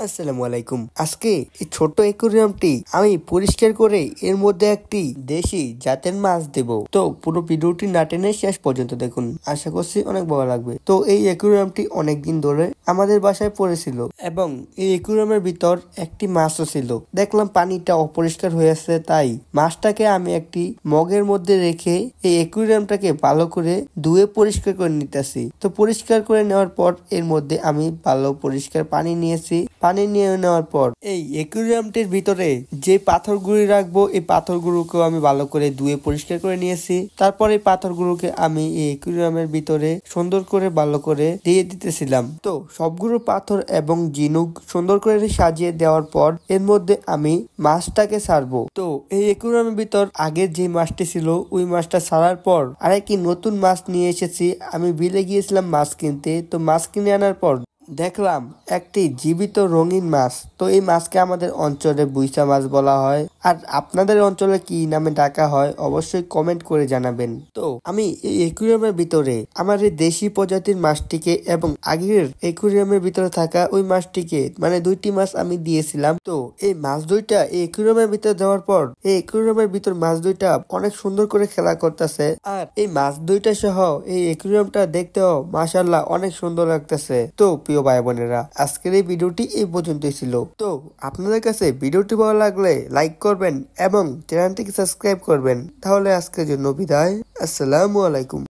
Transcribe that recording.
আসসালামু আলাইকুম। আজকে এই ছোট্ট অ্যাকুরিয়ামটি আমি পরিষ্কার করে এর মধ্যে একটি দেশি জাতের মাছ দেব। তো পুরো ভিডিওটি না টেনে শেষ পর্যন্ত দেখুন, আশা করছি অনেক ভালো লাগবে। তো এই অ্যাকুরিয়ামটি অনেকদিন ধরে আমাদের বাসায় পড়েছিল এবং এই অ্যাকুরিয়ামের ভিতর একটি মাছও ছিল। দেখলাম পানিটা অপরিষ্কার হয়ে আছে, তাই মাছটাকে আমি একটি মগের মধ্যে রেখে এই অ্যাকুরিয়ামটাকে ভালো করে ধুয়ে পরিষ্কার করে নিতেছি। তো পরিষ্কার করে নেওয়ার পর এর মধ্যে আমি ভালো পরিষ্কার পানি নিয়েছি। পানি নিয়ে নেওয়ার পর এই অ্যাকুরিয়ামটির ভিতরে যে পাথরগুলি রাখবো, এই পাথরগুলোকেও আমি ভালো করে ধুয়ে পরিষ্কার করে নিয়েছি। তারপর এই পাথরগুলোকে আমি এই অ্যাকুরিয়ামের ভিতরে সুন্দর করে ভালো করে দিয়ে দিতেছিলাম। তো সবগুলো পাথর এবং ঝিনুক সুন্দর করে সাজিয়ে দেওয়ার পর এর মধ্যে আমি মাছটাকে ছাড়বো। তো এই অ্যাকুরিয়ামের ভিতর আগে যে মাছটি ছিল ওই মাছটা ছাড়ার পর আরেকটি নতুন মাছ নিয়ে এসেছি। আমি বিলে গিয়েছিলাম মাছ কিনতে। তো মাছ কিনে আনার পর দেখলাম একটি জীবিত রঙিন মাছ। তো এই মাছকে আমাদের অঞ্চলে বুইসা মাছ বলা হয়। আর আপনাদের অঞ্চলে কি নামে ডাকা হয় অবশ্যই কমেন্ট করে জানাবেন। তো আমি এই অ্যাকুরিয়ামের ভিতরে আমার এই দেশি প্রজাতির মাছটিকে এবং আগের অ্যাকুরিয়ামের ভিতরে থাকা ওই মাছটিকে, মানে দুইটি মাছ আমি দিয়েছিলাম। তো এই মাছ দুইটা এই অ্যাকুরিয়ামের ভিতরে দেওয়ার পর এই অ্যাকুরিয়ামের ভিতর মাছ দুইটা অনেক সুন্দর করে খেলা করতেছে। আর এই মাছ দুইটা সহ এই অ্যাকুরিয়ামটা দেখতেও মাশাআল্লাহ অনেক সুন্দর লাগতেছে। তো প্রিয় ভাই বোনেরা, আজকের এই ভিডিওটি এই পর্যন্তই ছিল। তো আপনাদের কাছে ভিডিওটি ভালো লাগলে লাইক করবেন এবং চ্যানেলটিকে সাবস্ক্রাইব করবেন। তাহলে আজকের জন্য বিদায়। আসসালামু আলাইকুম।